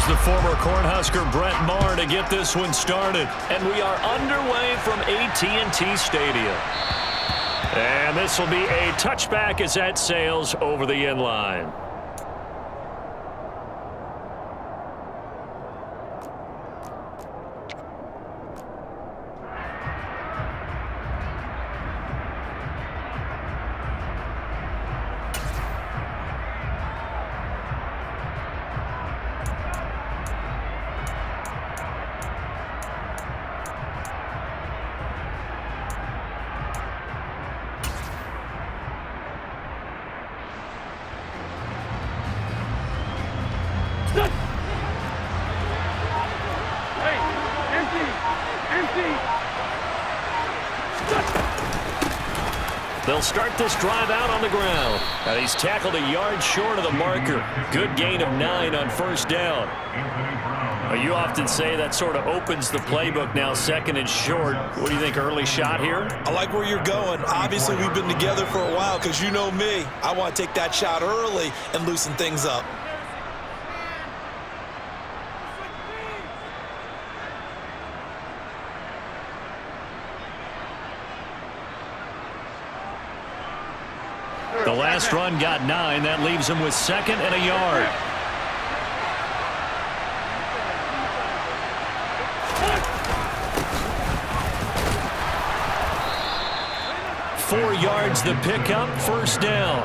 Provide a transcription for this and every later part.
the former Cornhusker Brett Maher to get this one started. And we are underway from AT&T Stadium. And this will be a touchback as that sails over the end line. They'll start this drive out on the ground. And he's tackled a yard short of the marker. Good gain of 9 on first down. Well, you often say that sort of opens the playbook now, second and short. What do you think, early shot here? I like where you're going. Obviously, we've been together for a while because you know me. I want to take that shot early and loosen things up. The last run got 9. That leaves him with second and a yard. Four yards the pickup, first down.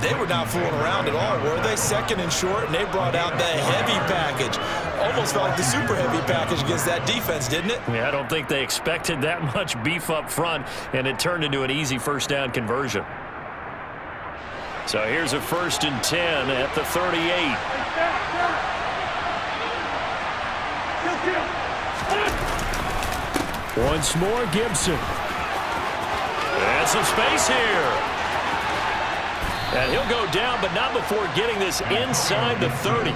They were not fooling around at all, were they? Second and short, and they brought out the heavy package. Almost felt like the super heavy package against that defense, didn't it? Yeah, I don't think they expected that much beef up front, and it turned into an easy first down conversion. So here's a 1st and 10 at the 38. Once more, Gibson. And some space here. And he'll go down, but not before getting this inside the 30.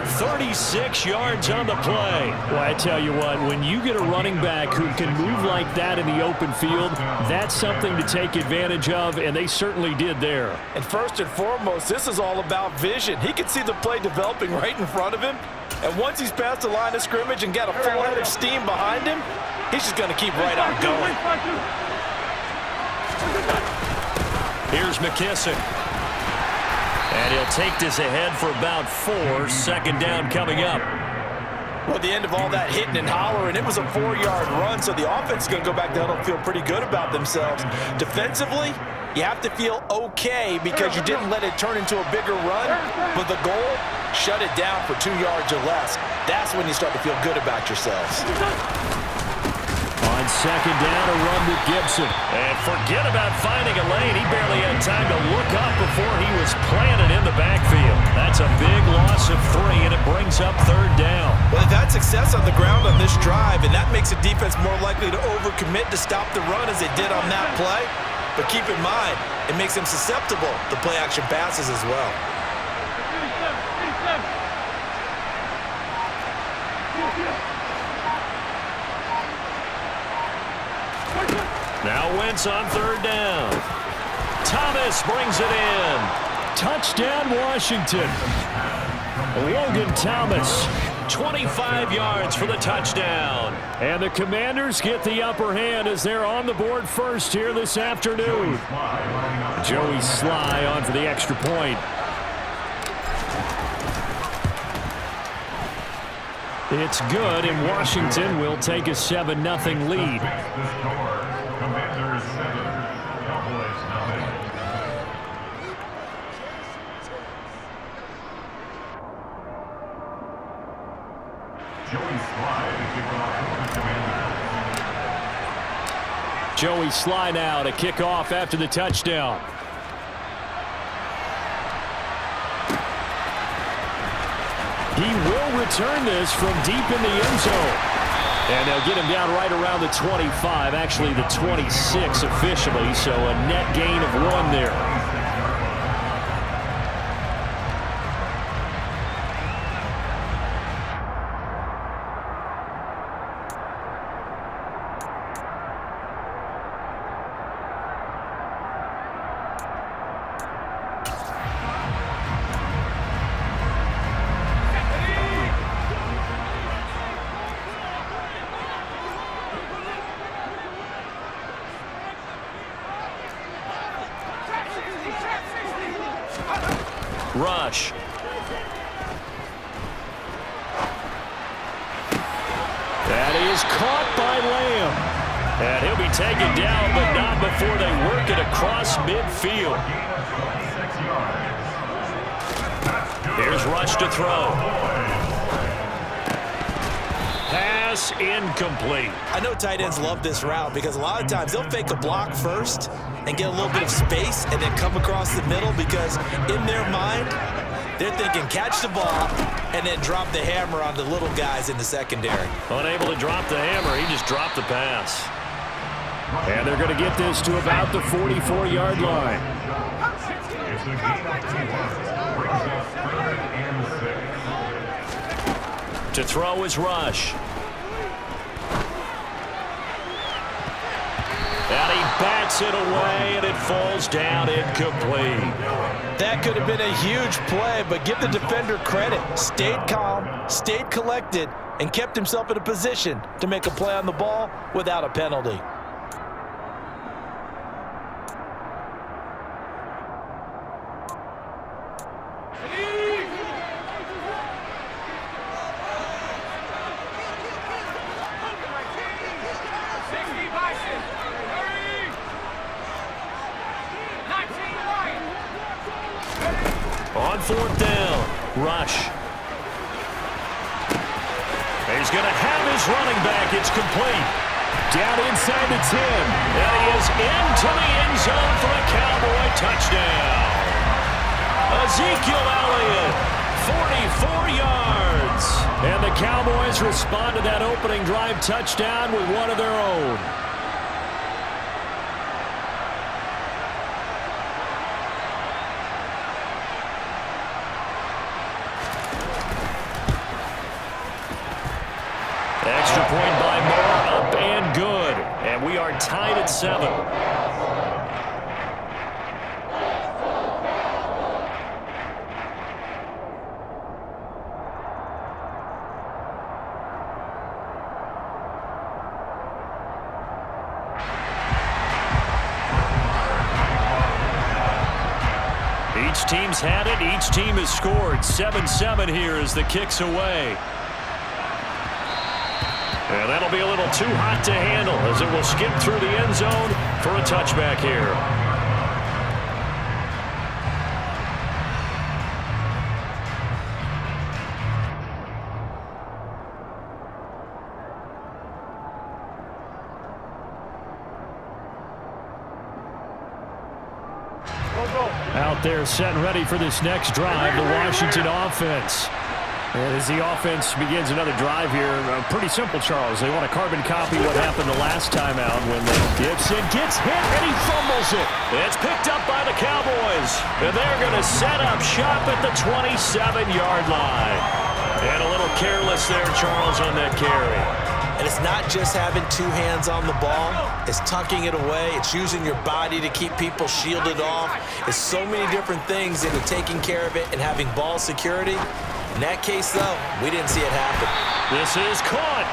36 yards on the play. Well, I tell you what, when you get a running back who can move like that in the open field, that's something to take advantage of, and they certainly did there. And first and foremost, this is all about vision. He can see the play developing right in front of him, and once he's past the line of scrimmage and got a full head of steam behind him, he's just going to keep right on going. Here's McKissick. And he'll take this ahead for about 4. Second down coming up. Well, at the end of all that hitting and hollering, it was a 4-yard run, so the offense is going to go back down and feel pretty good about themselves. Defensively, you have to feel okay because you didn't let it turn into a bigger run, but the goal, shut it down for 2 yards or less. That's when you start to feel good about yourselves. On second down, a run with Gibson. And forget about finding a lane. He barely had time to look up before he was planted in the backfield. That's a big loss of 3, and it brings up third down. Well, they've had success on the ground on this drive, and that makes the defense more likely to overcommit to stop the run as they did on that play. But keep in mind, it makes them susceptible to play-action passes as well. Now Wentz on third down. Thomas brings it in. Touchdown, Washington. Logan Thomas, 25 yards for the touchdown. And the Commanders get the upper hand as they're on the board first here this afternoon. Joey Sly on for the extra point. It's good, and Washington will take a 7-0 lead. Joey Sly now to kick off after the touchdown. He will return this from deep in the end zone. And they'll get him down right around the 25, actually the 26 officially, so a net gain of 1 there. Rush. That is caught by Lamb. And he'll be taken down, but not before they work it across midfield. Here's Rush to throw. Pass incomplete. I know tight ends love this route because a lot of times they'll fake a block first and get a little bit of space and then come across the middle because in their mind, they're thinking catch the ball and then drop the hammer on the little guys in the secondary. Unable to drop the hammer, he just dropped the pass. And they're going to get this to about the 44-yard line. To throw is Rush. And he bats it away, and it falls down incomplete. That could have been a huge play, but give the defender credit. Stayed calm, stayed collected, and kept himself in a position to make a play on the ball without a penalty. On fourth down, Rush. He's going to have his running back. It's complete. Down inside the 10. And he is into the end zone for a Cowboy touchdown. Ezekiel Elliott, 44 yards. And the Cowboys respond to that opening drive touchdown with one of their own. Extra point by Moore, up and good. And we are tied at 7. Each team's had it. Each team has scored. 7-7 here as the kick's away. And that'll be a little too hot to handle as it will skip through the end zone for a touchback here. Out there set and ready for this next drive, the Washington offense. As the offense begins another drive here, pretty simple, Charles. They want to carbon copy what happened the last time out when Gibson gets hit and he fumbles it. It's picked up by the Cowboys. And they're going to set up shop at the 27-yard line. And a little careless there, Charles, on that carry. And it's not just having two hands on the ball. It's tucking it away. It's using your body to keep people shielded off. It's so many different things into taking care of it and having ball security. In that case, though, we didn't see it happen. This is caught.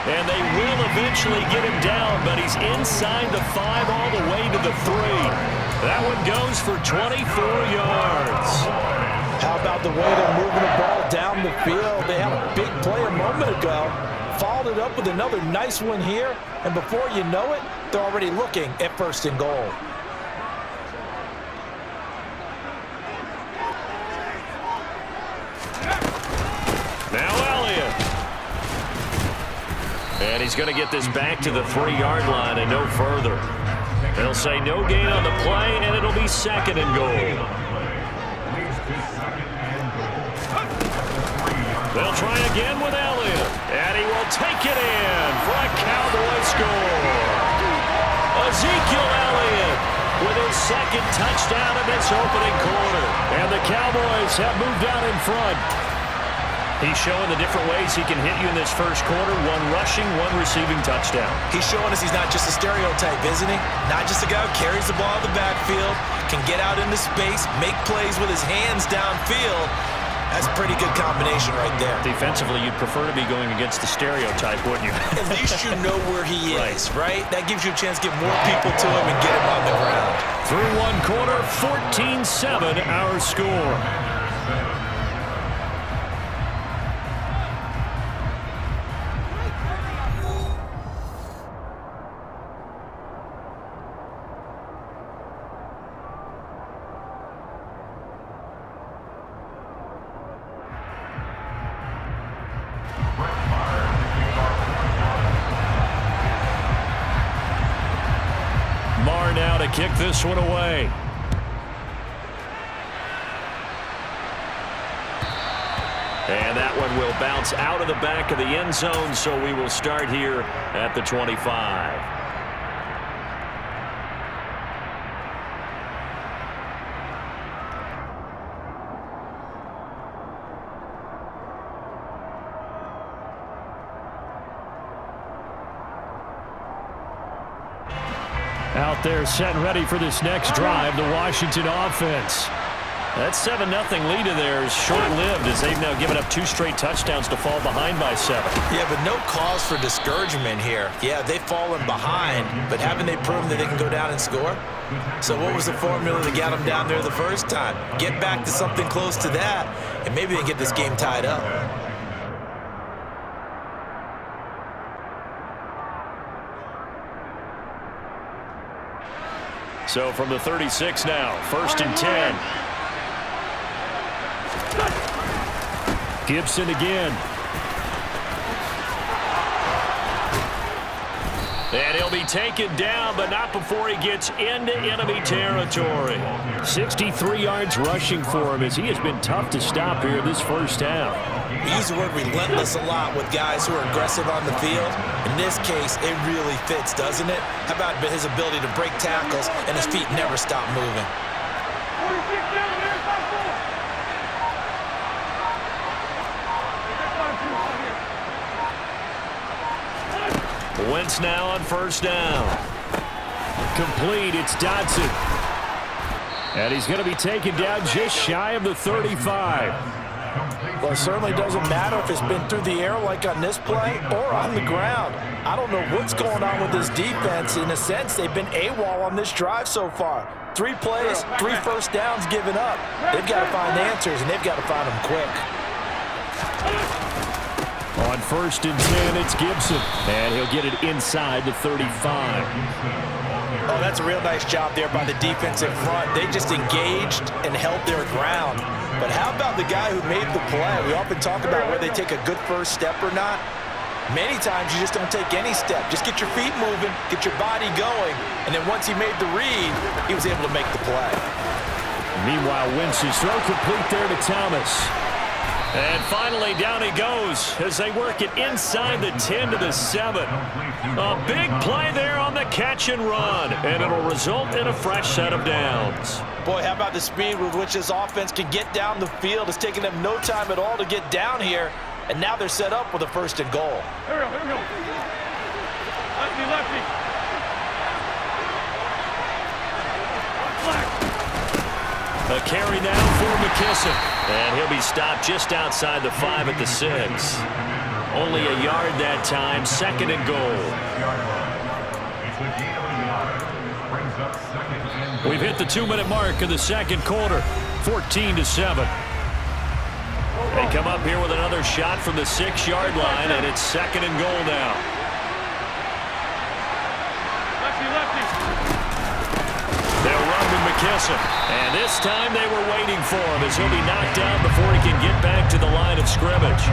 And they will eventually get him down, but he's inside the 5 all the way to the 3. That one goes for 24 yards. How about the way they're moving the ball down the field? They had a big play a moment ago. Followed it up with another nice one here. And before you know it, they're already looking at 1st and goal. Now Elliott. And he's going to get this back to the 3-yard line and no further. They'll say no gain on the play, and it'll be 2nd and goal. They'll try again with Elliott. And he will take it in for a Cowboy score. Ezekiel Elliott with his 2nd touchdown in this opening quarter. And the Cowboys have moved out in front. He's showing the different ways he can hit you in this first quarter. 1 rushing, 1 receiving touchdown. He's showing us he's not just a stereotype, isn't he? Not just a guy who carries the ball in the backfield, can get out into space, make plays with his hands downfield. That's a pretty good combination right there. Defensively, you'd prefer to be going against the stereotype, wouldn't you? At least you know where he is, right? That gives you a chance to get more people to him and get him on the ground. Through 1 quarter, 14-7 our score. Now to kick this one away. And that one will bounce out of the back of the end zone, so we will start here at the 25. Out there set and ready for this next drive, the Washington offense. That 7-0 lead of theirs short-lived as they've now given up 2 straight touchdowns to fall behind by 7. Yeah, but no cause for discouragement here. Yeah, they've fallen behind, but haven't they proven that they can go down and score? So what was the formula that got them down there the first time? Get back to something close to that, and maybe they can get this game tied up. So from the 36 now, 1st and 10. Gibson again. And he'll be taken down, but not before he gets into enemy territory. 63 yards rushing for him as he has been tough to stop here this first half. We use the word relentless a lot with guys who are aggressive on the field. In this case, it really fits, doesn't it? How about his ability to break tackles and his feet never stop moving? Wentz now on 1st down. Complete, it's Dodson. And he's going to be taken down just shy of the 35. Well, it certainly doesn't matter if it's been through the air like on this play or on the ground. I don't know what's going on with this defense. In a sense, they've been AWOL on this drive so far. 3 plays, 3 first downs given up. They've got to find answers, and they've got to find them quick. On 1st and 10, it's Gibson. And he'll get it inside the 35. Oh, that's a real nice job there by the defense in front. They just engaged and held their ground. But how about the guy who made the play? We often talk about whether they take a good first step or not. Many times you just don't take any step. Just get your feet moving, get your body going, and then once he made the read, he was able to make the play. Meanwhile, Wentz's throw complete there to Thomas. And finally, down he goes as they work it inside the 10 to the 7. A big play there on the catch and run, and it'll result in a fresh set of downs. Boy, how about the speed with which this offense can get down the field? It's taken them no time at all to get down here, and now they're set up with a 1st and goal. Here we go, here we go. Lefty, lefty. A carry now for McKissick. And he'll be stopped just outside the 5 at the 6. Only a yard that time, 2nd and goal. We've hit the 2-minute mark of the 2nd quarter, 14-7. They come up here with another shot from the 6-yard line, and it's 2nd and goal now. They'll run with McKissick. And this time they were waiting for him as he'll be knocked down before he can get back to the line of scrimmage.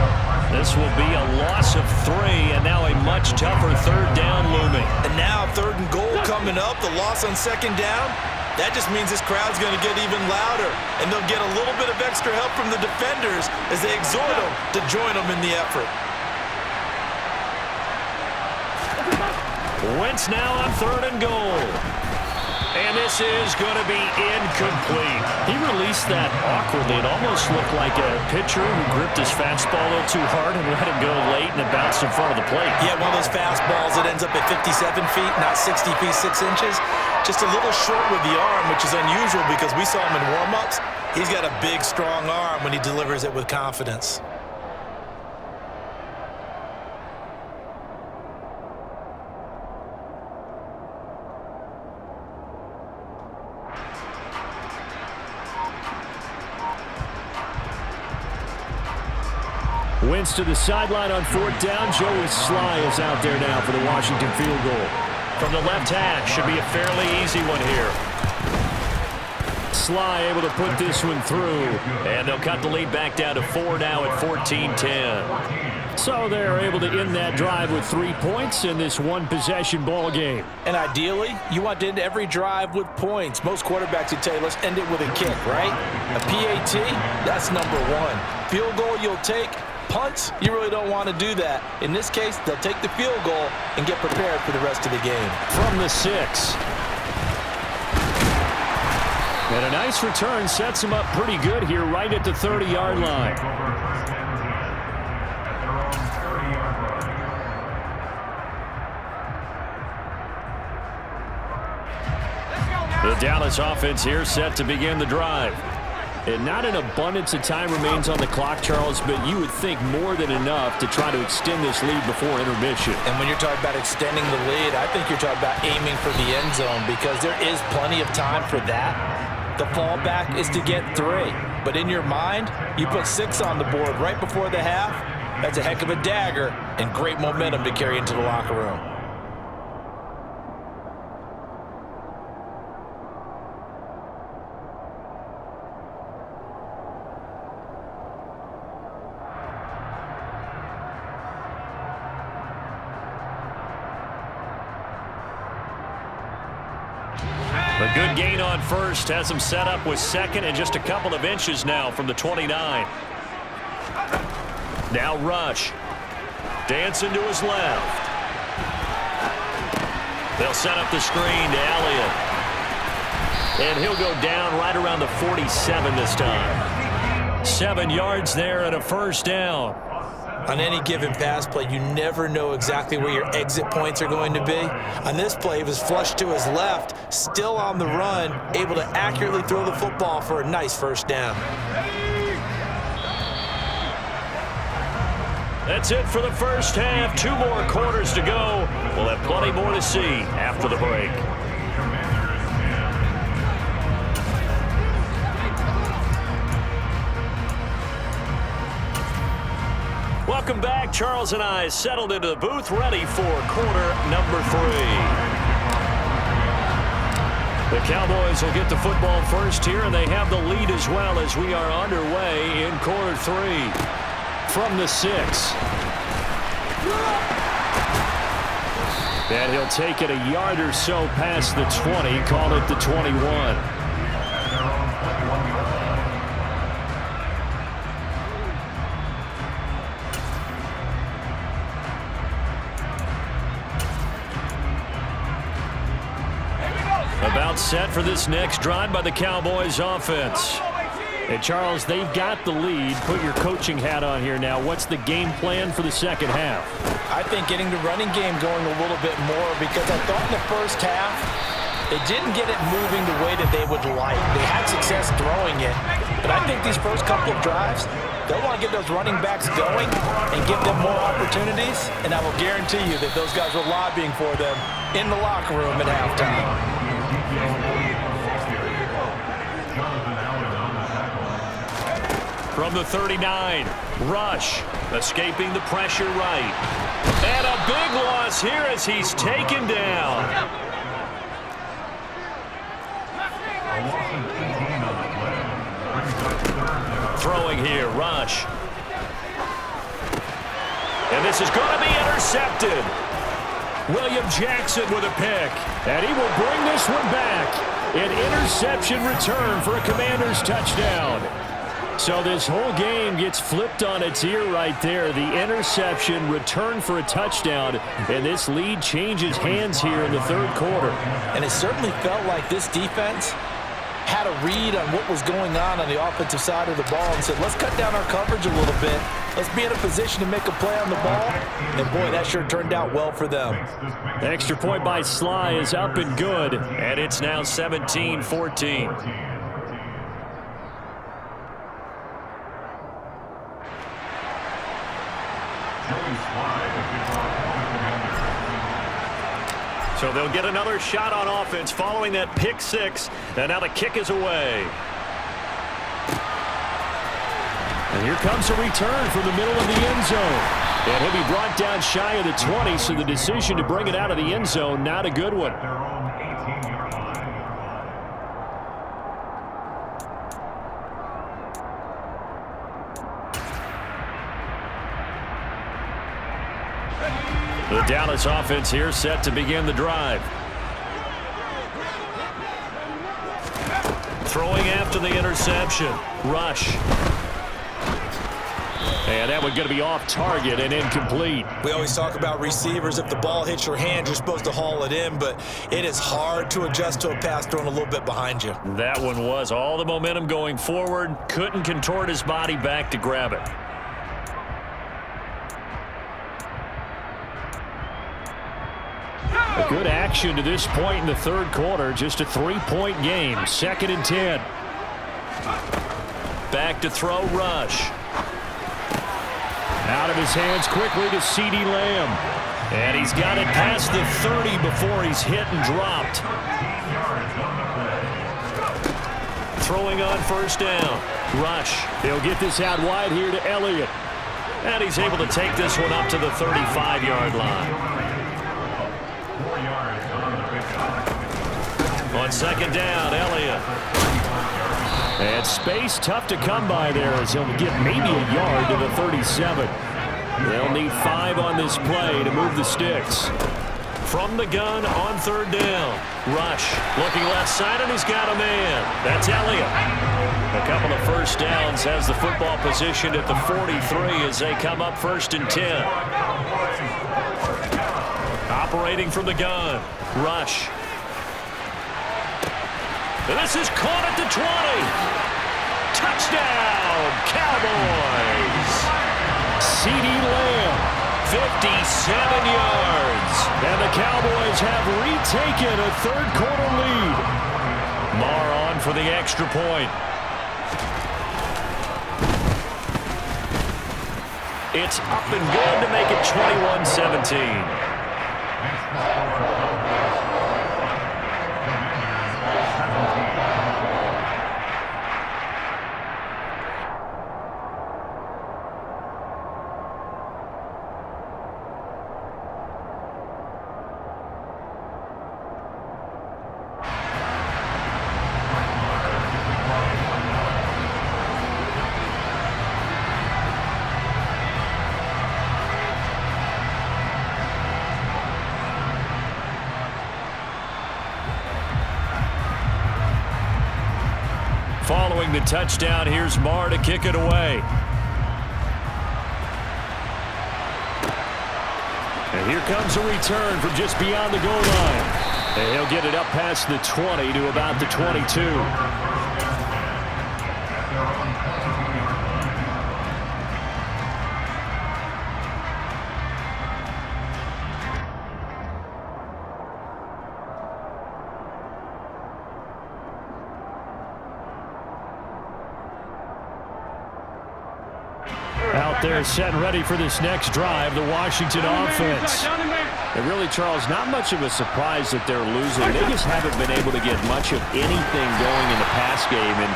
This will be a loss of 3, and now a much tougher 3rd down looming. And now 3rd and goal coming up, the loss on 2nd down. That just means this crowd's going to get even louder, and they'll get a little bit of extra help from the defenders as they exhort them to join them in the effort. Wentz now on 3rd and goal. And this is going to be incomplete. He released that awkwardly. It almost looked like a pitcher who gripped his fastball a little too hard and let it go late, and it bounced in front of the plate. Yeah, one of those fastballs that ends up at 57 feet, not 60 feet, 6 inches. Just a little short with the arm, which is unusual because we saw him in warm-ups. He's got a big, strong arm when he delivers it with confidence. Wentz to the sideline on 4th down. Joey Sly is out there now for the Washington field goal. From the left hash, should be a fairly easy one here. Sly able to put this one through. And they'll cut the lead back down to 4 now at 14-10. So they're able to end that drive with 3 points in this one-possession ball game. And ideally, you want to end every drive with points. Most quarterbacks would tell you, let's end it with a kick, right? A PAT, that's number one. Field goal you'll take. Punts, you really don't want to do that. In this case, they'll take the field goal and get prepared for the rest of the game. From the 6. And a nice return sets him up pretty good here right at the 30-yard line. The Dallas offense here set to begin the drive. And not an abundance of time remains on the clock, Charles, but you would think more than enough to try to extend this lead before intermission. And when you're talking about extending the lead, I think you're talking about aiming for the end zone because there is plenty of time for that. The fallback is to get 3. But in your mind, you put 6 on the board right before the half. That's a heck of a dagger and great momentum to carry into the locker room. A good gain on first has him set up with 2nd and just a couple of inches now from the 29. Now rush. Dancing to his left. They'll set up the screen to Elliott. And he'll go down right around the 47 this time. 7 yards there and a first down. On any given pass play, you never know exactly where your exit points are going to be. On this play, he was flushed to his left, still on the run, able to accurately throw the football for a nice first down. That's it for the first half. 2 more quarters to go. We'll have plenty more to see after the break. Welcome back. Charles and I settled into the booth, ready for quarter number 3. The Cowboys will get the football first here, and they have the lead as well as we are underway in quarter 3. From the 6. And he'll take it a yard or so past the 20, call it the 21. About set for this next drive by the Cowboys offense. And Charles, they've got the lead. Put your coaching hat on here now. What's the game plan for the second half? I think getting the running game going a little bit more because I thought in the first half they didn't get it moving the way that they would like. They had success throwing it, but I think these first couple of drives, they'll want to get those running backs going and give them more opportunities, and I will guarantee you that those guys were lobbying for them in the locker room at halftime. From the 39, rush, escaping the pressure right. And a big loss here as he's taken down. Throwing here, rush. And this is going to be intercepted. William Jackson with a pick. And he will bring this one back. An interception return for a Commanders touchdown. So this whole game gets flipped on its ear right there. The interception, return for a touchdown, and this lead changes hands here in the third quarter. And it certainly felt like this defense had a read on what was going on the offensive side of the ball and said, let's cut down our coverage a little bit. Let's be in a position to make a play on the ball. And, boy, that sure turned out well for them. The extra point by Sly is up and good, and it's now 17-14. So they'll get another shot on offense following that pick six, and now the kick is away. And here comes a return from the middle of the end zone. And he'll be brought down shy of the 20, so the decision to bring it out of the end zone, not a good one. The Dallas offense here set to begin the drive. Throwing after the interception. Rush. And that one going to be off target and incomplete. We always talk about receivers. If the ball hits your hand, you're supposed to haul it in, but it is hard to adjust to a pass thrown a little bit behind you. That one was all the momentum going forward. Couldn't contort his body back to grab it. A good action to this point in the third quarter. Just a 3-point game. 2nd and 10. Back to throw. Rush. Out of his hands quickly to CeeDee Lamb. And he's got it past the 30 before he's hit and dropped. Throwing on first down. Rush. He'll get this out wide here to Elliott. And he's able to take this one up to the 35-yard line. On 2nd down, Elliott. And space tough to come by there as he'll get maybe a yard to the 37. They'll need 5 on this play to move the sticks. From the gun on 3rd down. Rush looking left side, and he's got a man. That's Elliott. A couple of first downs, has the football positioned at the 43 as they come up 1st and 10. Operating from the gun. Rush. This is caught at the 20. Touchdown, Cowboys. CeeDee Lamb, 57 yards. And the Cowboys have retaken a third-quarter lead. Marr on for the extra point. It's up and good to make it 21-17. Following the touchdown, here's Marr to kick it away. And here comes a return from just beyond the goal line. And he'll get it up past the 20 to about the 22. Out there set and ready for this next drive, the Washington offense. And really, Charles, not much of a surprise that they're losing. They just haven't been able to get much of anything going in the pass game. And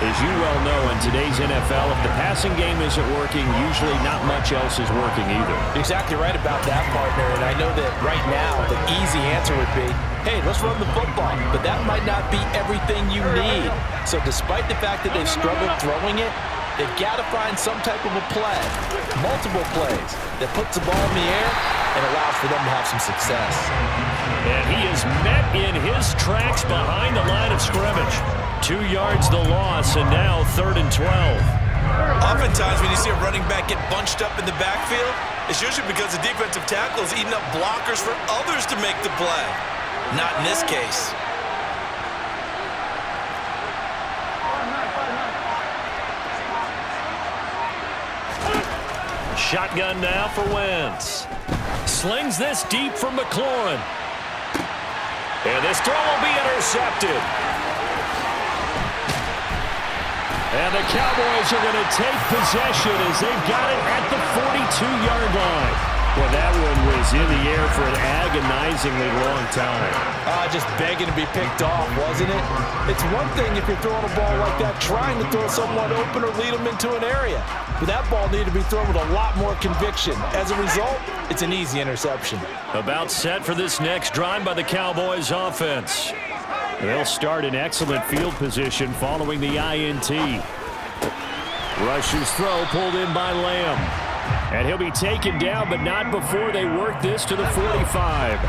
as you well know, in today's NFL, if the passing game isn't working, usually not much else is working either. Exactly right about that, partner. And I know that right now the easy answer would be, hey, let's run the football. But that might not be everything you need. So despite the fact that they've struggled throwing it, they've got to find some type of a play, multiple plays, that puts the ball in the air and allows for them to have some success. And he is met in his tracks behind the line of scrimmage. 2 yards the loss, and now 3rd and 12. Oftentimes when you see a running back get bunched up in the backfield, it's usually because the defensive tackle is eating up blockers for others to make the play. Not in this case. Shotgun now for Wentz. Slings this deep from McLaurin. And this throw will be intercepted. And the Cowboys are going to take possession as they've got it at the 42-yard line. Well, that one was in the air for an agonizingly long time. Just begging to be picked off, wasn't it? It's one thing if you're throwing a ball like that, trying to throw someone open or lead them into an area. But that ball needed to be thrown with a lot more conviction. As a result, it's an easy interception. About set for this next drive by the Cowboys offense. They'll start in excellent field position following the INT. Rush's throw pulled in by Lamb. And he'll be taken down, but not before they work this to the 45.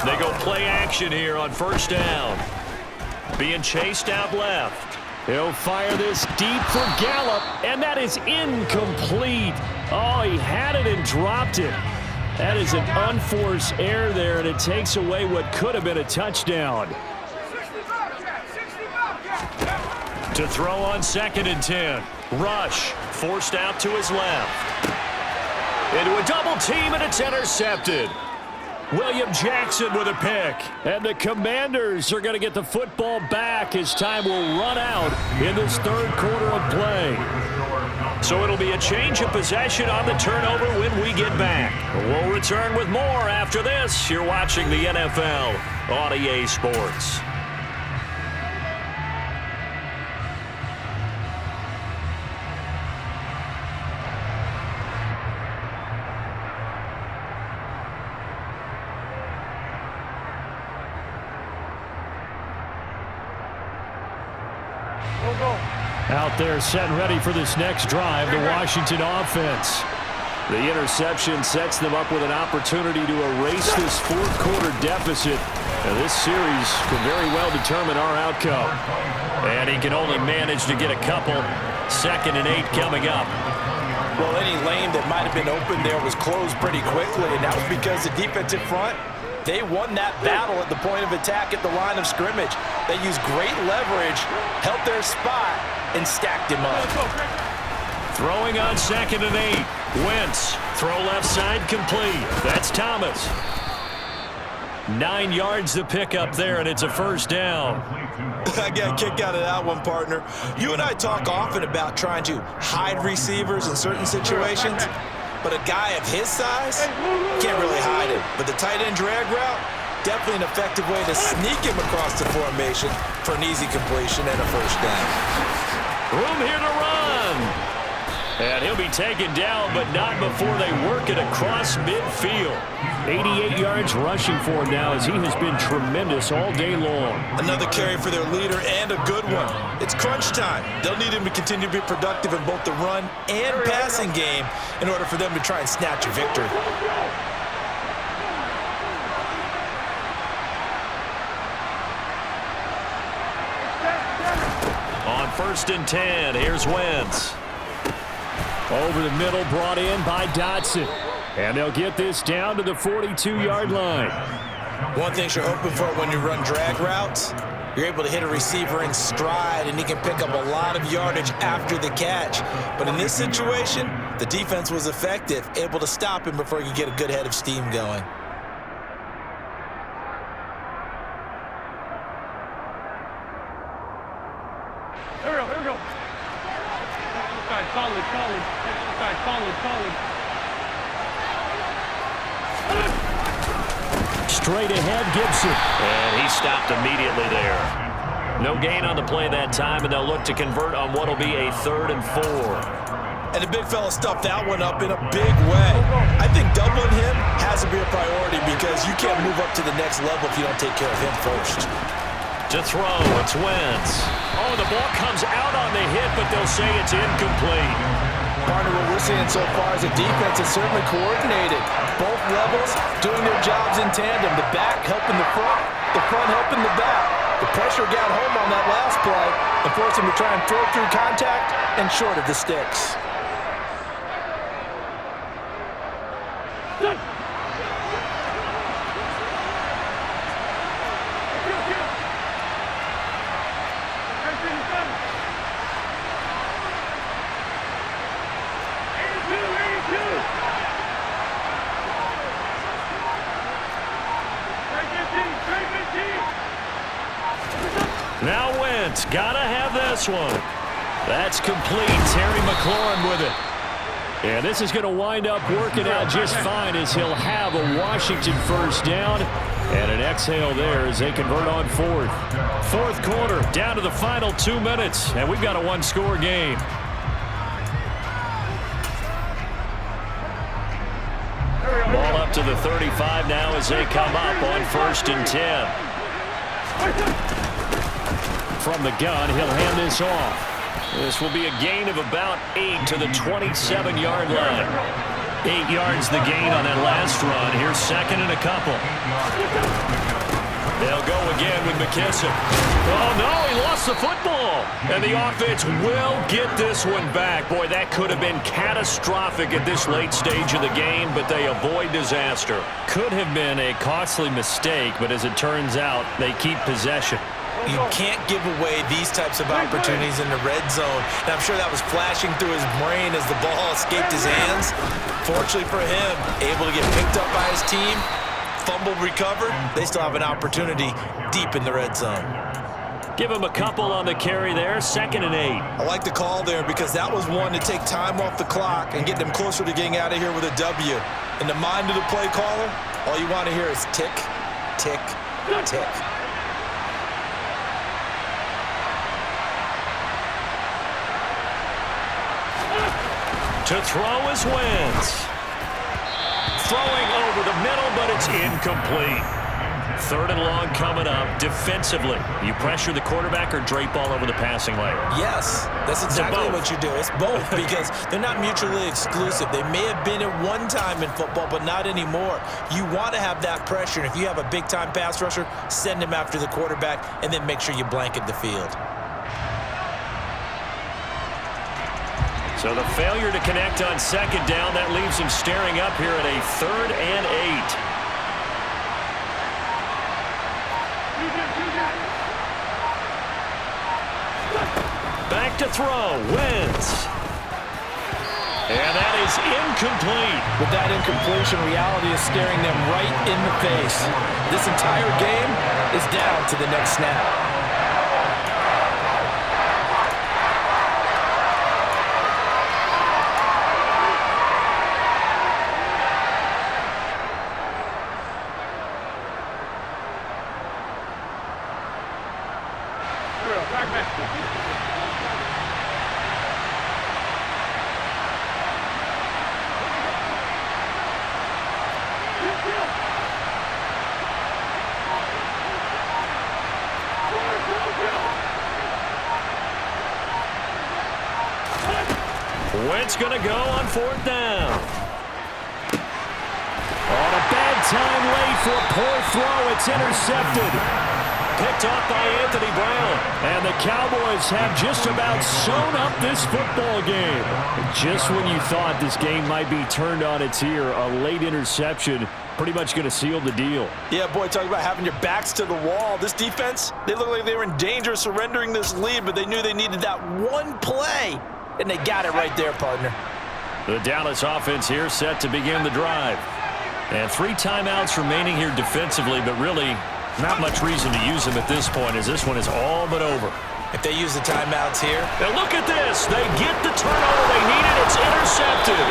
They go play action here on first down. Being chased out left. He'll fire this deep for Gallup, and that is incomplete. Oh, he had it and dropped it. That is an unforced error there, and it takes away what could have been a touchdown. To throw on 2nd and 10. Rush forced out to his left. Into a double team, and it's intercepted. William Jackson with a pick. And the Commanders are going to get the football back as time will run out in this third quarter of play. So it'll be a change of possession on the turnover when we get back. We'll return with more after this. You're watching the NFL on EA Sports. Out there set and ready for this next drive, the Washington offense. The interception sets them up with an opportunity to erase this fourth quarter deficit. And this series could very well determine our outcome. And he can only manage to get a couple. 2nd and 8 coming up. Well, any lane that might have been open there was closed pretty quickly, and that was because the defensive front, they won that battle at the point of attack at the line of scrimmage. They used great leverage, held their spot, and stacked him up. Throwing on 2nd and 8. Wentz, throw left side complete. That's Thomas. 9 yards to pick up there, and it's a first down. I got a kick out of that one, partner. You and I talk often about trying to hide receivers in certain situations, but a guy of his size can't really hide him. But the tight end drag route, definitely an effective way to sneak him across the formation for an easy completion and a first down. Room here to run. And he'll be taken down, but not before they work it across midfield. 88 yards rushing for him now as he has been tremendous all day long. Another carry for their leader and a good one. It's crunch time. They'll need him to continue to be productive in both the run and passing game in order for them to try and snatch a victory. On 1st and 10, here's Wentz. Over the middle, brought in by Dotson. And they'll get this down to the 42-yard line. One thing you're hoping for when you run drag routes, you're able to hit a receiver in stride, and he can pick up a lot of yardage after the catch. But in this situation, the defense was effective, able to stop him before he could get a good head of steam going. Here we go. Solid. Straight ahead, Gibson. And he stopped immediately there. No gain on the play that time, and they'll look to convert on what will be a 3rd and 4. And the big fella stuffed that one up in a big way. I think doubling him has to be a priority because you can't move up to the next level if you don't take care of him first. To throw, it's Wentz. Oh, the ball comes out on the hit, but they'll say it's incomplete. Partner, what we're seeing so far is a defense is certainly coordinated. Both levels doing their jobs in tandem. The back helping the front helping the back. The pressure got home on that last play and forced him to try and throw through contact and short of the sticks. Now Wentz, gotta have this one. That's complete. Terry McLaurin with it. And this is going to wind up working out just fine as he'll have a Washington first down. And an exhale there as they convert on fourth. Fourth quarter, down to the final 2 minutes. And we've got a one-score game. Ball up to the 35 now as they come up on 1st and 10. From the gun, he'll hand this off. This will be a gain of about 8 to the 27-yard line. 8 yards the gain on that last run. Here's 2nd and a couple. They'll go again with McKissick. Oh, no, he lost the football. And the offense will get this one back. Boy, that could have been catastrophic at this late stage of the game, but they avoid disaster. Could have been a costly mistake, but as it turns out, they keep possession. You can't give away these types of opportunities in the red zone. And I'm sure that was flashing through his brain as the ball escaped his hands. Fortunately for him, able to get picked up by his team, fumble recovered. They still have an opportunity deep in the red zone. Give him a couple on the carry there, 2nd and 8. I like the call there because that was one to take time off the clock and get them closer to getting out of here with a W. In the mind of the play caller, all you want to hear is tick, tick, tick. To throw is Wentz. Throwing over the middle, but it's incomplete. 3rd and long coming up. Defensively, you pressure the quarterback or drape all over the passing lane? Yes, that's exactly what you do. It's both because they're not mutually exclusive. They may have been at one time in football, but not anymore. You want to have that pressure. And if you have a big-time pass rusher, send him after the quarterback and then make sure you blanket the field. So the failure to connect on 2nd down, that leaves him staring up here at a 3rd and 8. Back to throw, Wentz. And that is incomplete. With that incompletion, reality is staring them right in the face. This entire game is down to the next snap. Wentz going to go on 4th down. On a bad time late for a poor throw. It's intercepted. Picked off by Anthony Brown. And the Cowboys have just about sewn up this football game. Just when you thought this game might be turned on its ear, a late interception pretty much going to seal the deal. Yeah, boy, talk about having your backs to the wall. This defense, they look like they were in danger of surrendering this lead, but they knew they needed that one play. And they got it right there, partner. The Dallas offense here set to begin the drive. And 3 timeouts remaining here defensively, but really not much reason to use them at this point as this one is all but over. If they use the timeouts here. Now look at this. They get the turnover they needed. It's intercepted.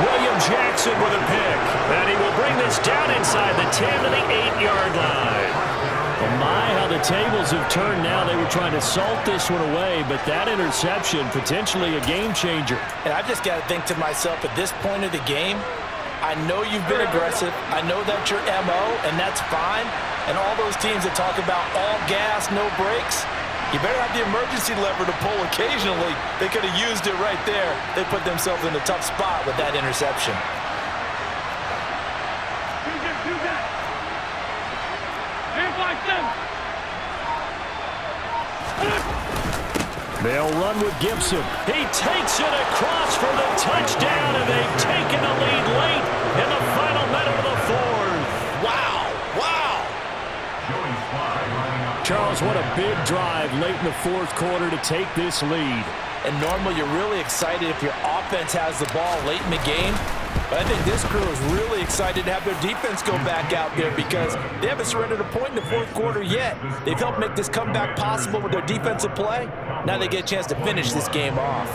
William Jackson with a pick. And he will bring this down inside the 10 to the 8-yard line. Oh my, how the tables have turned now. They were trying to salt this one away, but that interception, potentially a game changer. And I just got to think to myself, at this point of the game, I know you've been aggressive. I know that's your MO, and that's fine. And all those teams that talk about all gas, no brakes, you better have the emergency lever to pull occasionally. They could have used it right there. They put themselves in a tough spot with that interception. They'll run with Gibson. He takes it across for the touchdown, and they've taken the lead late in the final minute of the 4th. Wow, wow. Charles, what a big drive late in the 4th quarter to take this lead. And normally you're really excited if your offense has the ball late in the game. But I think this crew is really excited to have their defense go back out there because they haven't surrendered a point in the fourth quarter yet. They've helped make this comeback possible with their defensive play. Now they get a chance to finish this game off.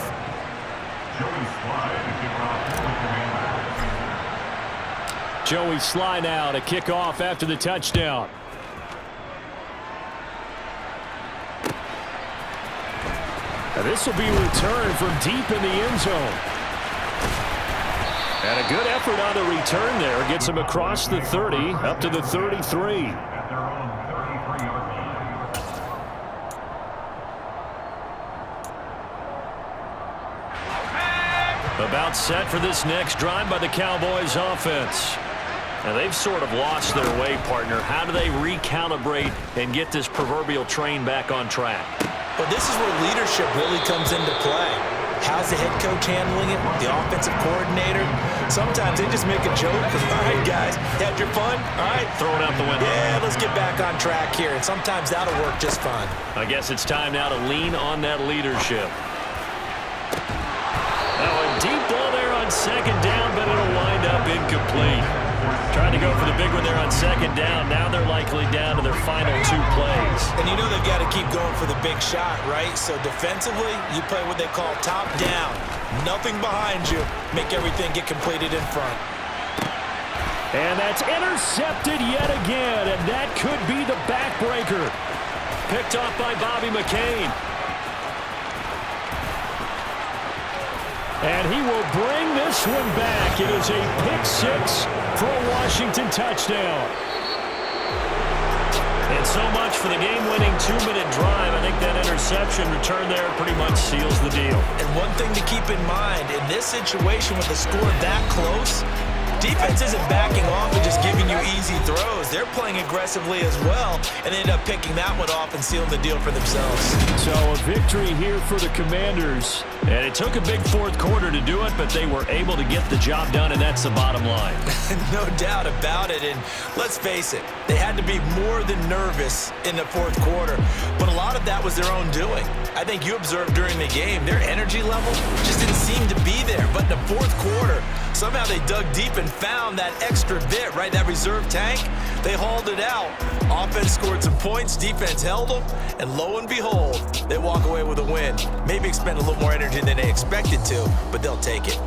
Joey Sly now to kick off after the touchdown. And this will be returned from deep in the end zone. And a good effort on the return there. Gets him across the 30, up to the 33. About set for this next drive by the Cowboys offense. Now they've sort of lost their way, partner. How do they recalibrate and get this proverbial train back on track? Well, this is where leadership really comes into play. How's the head coach handling it? The offensive coordinator? Sometimes they just make a joke. All right, guys, had your fun? All right. Throw it out the window. Yeah, let's get back on track here. And sometimes that'll work just fine. I guess it's time now to lean on that leadership. Now a deep ball there on second down, but it'll wind up incomplete. Trying to go for the big one there on second down. Now they're likely down to their final 2 plays. And you know they've got to keep going for the big shot, right? So defensively, you play what they call top down. Nothing behind you. Make everything get completed in front. And that's intercepted yet again, and that could be the backbreaker. Picked off by Bobby McCain. And he will bring this one back. It is a pick-6 for a Washington touchdown. And so much for the game-winning 2-minute drive. I think that interception return there pretty much seals the deal. And one thing to keep in mind, in this situation with the score that close, defense isn't backing off and just giving you easy throws. They're playing aggressively as well, and they end up picking that one off and sealing the deal for themselves. So a victory here for the Commanders. And it took a big fourth quarter to do it, but they were able to get the job done, and that's the bottom line. No doubt about it. And let's face it, they had to be more than nervous in the fourth quarter, but a lot of that was their own doing. I think you observed during the game, their energy level just didn't seem to be there. But in the fourth quarter, somehow they dug deep and found that extra bit, right? That reserve tank. They hauled it out. Offense scored some points, defense held them, and lo and behold, they walk away with a win. Maybe expend a little more energy than they expected to, but they'll take it.